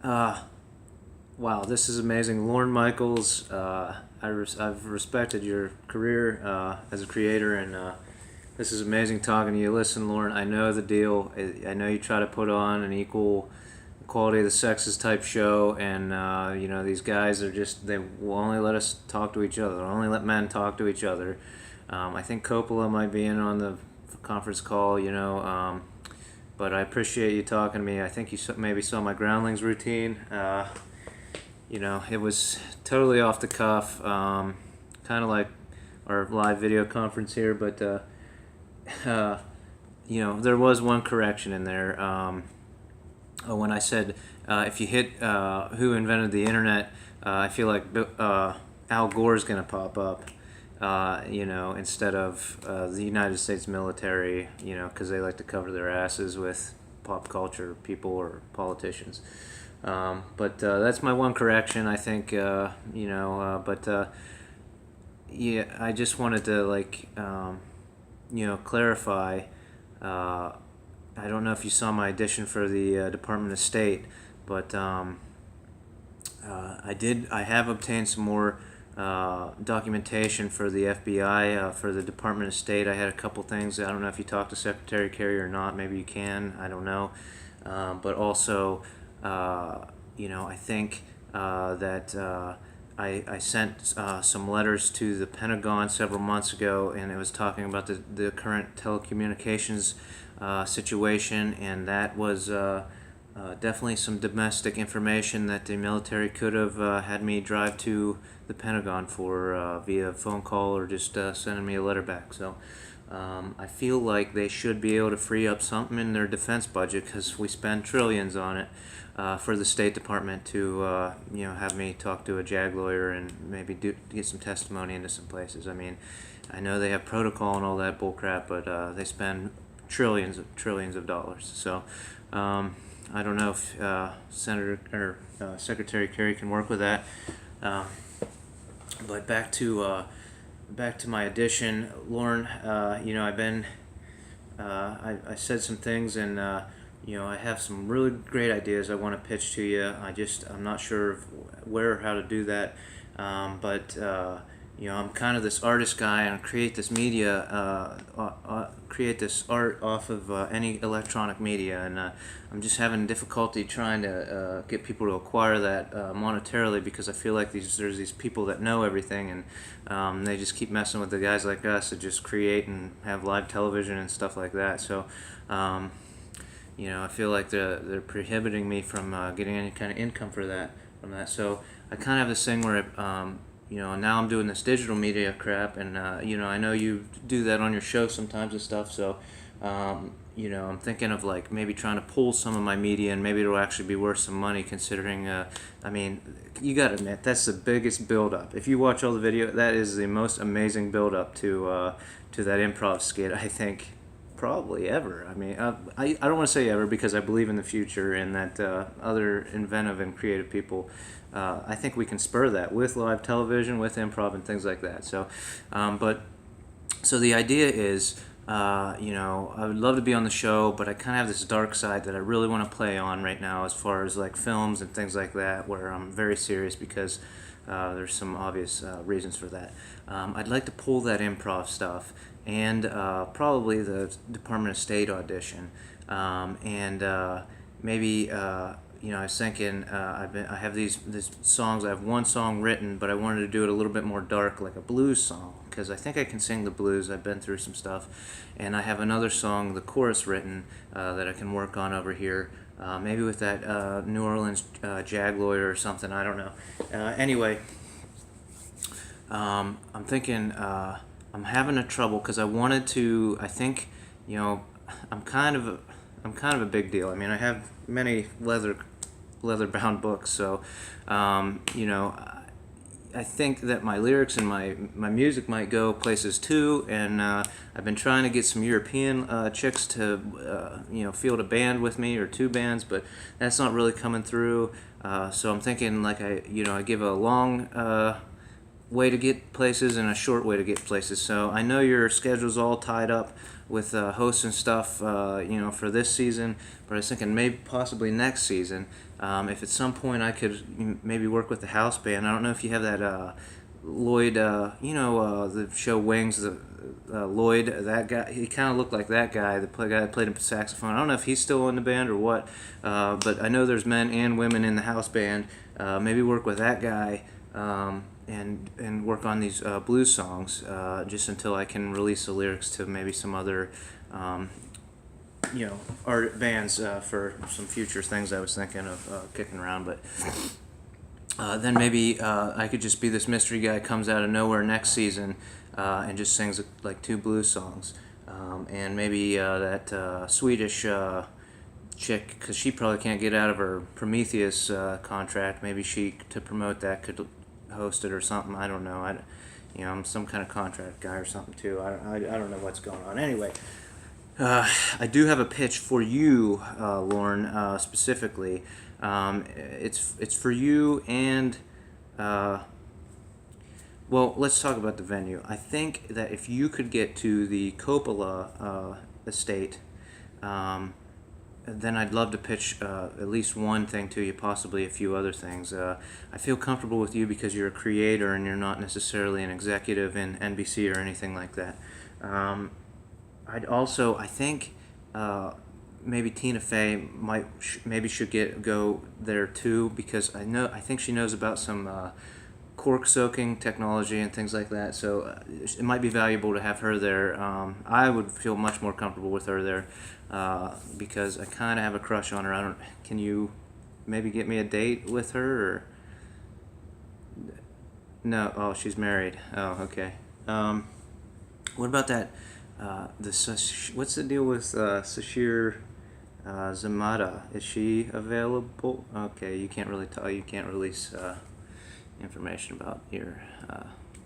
Uh, wow, this is amazing. Lorne Michaels, I've respected your career as a creator, and this is amazing talking to you. Listen, Lorne, I know the deal. I know you try to put on an equal quality of the sexes type show, and these guys are they will only let us talk to each other. They'll only let men talk to each other. I think Coppola might be in on the conference call, but I appreciate you talking to me. I think you maybe saw my groundlings routine. It was totally off the cuff, kind of like our live video conference here, but uh, there was one correction in there. When I said if you hit who invented the internet, I feel like Al Gore's going to pop up, instead of the United States military, because they like to cover their asses with pop culture people or politicians. But that's my one correction. I think, yeah, I just wanted to clarify. Uh, I don't know if you saw my audition for the Department of State, but I did. I have obtained some more documentation for the FBI, for the Department of State. I had a couple things. I don't know if you talked to Secretary Kerry or not. Maybe you can. I don't know. But also, I think that I sent some letters to the Pentagon several months ago, and it was talking about the current telecommunications situation, and that was definitely some domestic information that the military could have had me drive to the Pentagon for via phone call or just sending me a letter back. So I feel like they should be able to free up something in their defense budget because we spend trillions on it for the State Department to have me talk to a JAG lawyer and maybe get some testimony into some places. I mean, I know they have protocol and all that bullcrap, but they spend trillions of dollars. So I don't know if Senator or Secretary Kerry can work with that. Uh, but back to my audition, Lauren. I've been I said some things, and I have some really great ideas I want to pitch to you. I'm not sure where or how to do that, but I'm kind of this artist guy, and I create this media, create this art off of any electronic media, and I'm just having difficulty trying to get people to acquire that monetarily because I feel like there's these people that know everything, and they just keep messing with the guys like us that just create and have live television and stuff like that. So. I feel like they're prohibiting me from getting any kind of income from that. So I kind of have this thing where now I'm doing this digital media crap, and I know you do that on your show sometimes and stuff. So I'm thinking of like maybe trying to pull some of my media, and maybe it'll actually be worth some money considering. I mean, you got to admit that's the biggest build up. If you watch all the video, that is the most amazing build up to that improv skit. I think probably ever. I mean, I don't want to say ever because I believe in the future and that other inventive and creative people. I think we can spur that with live television, with improv, and things like that. So, so the idea is, I would love to be on the show, but I kind of have this dark side that I really want to play on right now, as far as like films and things like that, where I'm very serious because there's some obvious reasons for that. I'd like to pull that improv stuff and probably the Department of State audition, and maybe I was thinking I have these songs. I have one song written, but I wanted to do it a little bit more dark, like a blues song, because I think I can sing the blues. I've been through some stuff, and I have another song, the chorus written, that I can work on over here. Maybe with that New Orleans JAG lawyer or something. I don't know. Anyway, I'm thinking I'm having a trouble because I wanted to. I think I'm kind of a big deal. I mean, I have many leather bound books, so I think that my lyrics and my music might go places too. And I've been trying to get some European chicks to field a band with me or two bands, but that's not really coming through. So I'm thinking like I give a long way to get places and a short way to get places. So I know your schedule's all tied up with hosts and stuff, for this season. But I was thinking maybe possibly next season, if at some point I could maybe work with the house band. I don't know if you have that Lloyd, the show Wings. Lloyd, that guy, he kind of looked like that guy, the guy that played saxophone. I don't know if he's still in the band or what, but I know there's men and women in the house band. Maybe work with that guy. And work on these blues songs just until I can release the lyrics to maybe some other art bands for some future things I was thinking of kicking around. But then maybe I could just be this mystery guy comes out of nowhere next season and just sings like 2 blues songs, and maybe that Swedish chick, because she probably can't get out of her Prometheus contract. Maybe she, to promote that, could host it or something. I don't know. I'm some kind of contract guy or something too. I don't know what's going on. Anyway, I do have a pitch for you, Lauren, specifically. It's for you and. Well, let's talk about the venue. I think that if you could get to the Coppola estate, then I'd love to pitch at least one thing to you, possibly a few other things. I feel comfortable with you because you're a creator and you're not necessarily an executive in NBC or anything like that. I think maybe Tina Fey maybe should go there too, because I think she knows about some cork soaking technology and things like that, so it might be valuable to have her there. I would feel much more comfortable with her there because I kind of have a crush on her. Can you maybe get me a date with her? Or no? Oh, she's married. Oh, okay. What about that? What's the deal with Sashir Zamata? Is she available? Okay, you can't really tell. You can't release information about your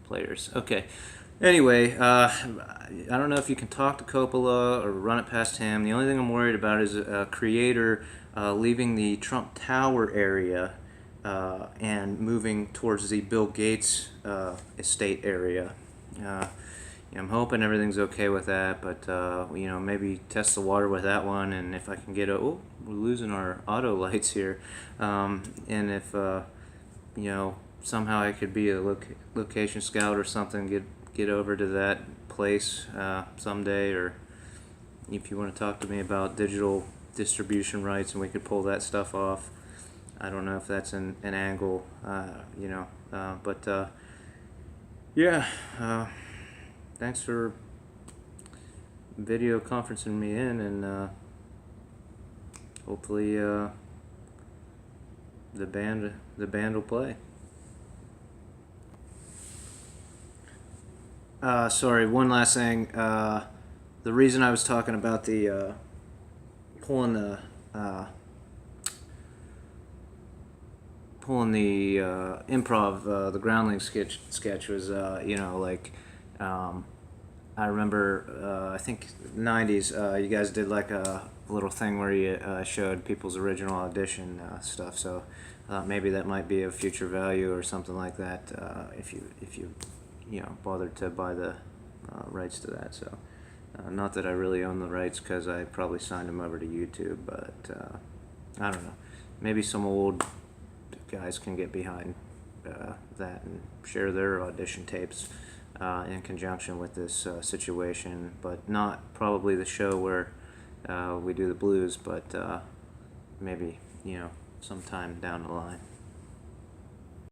players. Okay. Anyway, I don't know if you can talk to Coppola or run it past him. The only thing I'm worried about is a creator leaving the Trump Tower area and moving towards the Bill Gates estate area. I'm hoping everything's okay with that, but maybe test the water with that one, and if I can get we're losing our auto lights here, and if somehow I could be a location scout or something, get over to that place someday, or if you want to talk to me about digital distribution rights and we could pull that stuff off. I don't know if that's an angle, but yeah. Thanks for video conferencing me in, and hopefully the band will play. Sorry, one last thing. The reason I was talking about the pulling the improv, the Groundling sketch was I remember, I think 90s, you guys did like a little thing where you showed people's original audition stuff. So maybe that might be of future value or something like that if you bothered to buy the rights to that. So not that I really own the rights because I probably signed them over to YouTube, but I don't know. Maybe some old guys can get behind that and share their audition tapes in conjunction with this situation, but not probably the show where we do the blues, but maybe sometime down the line.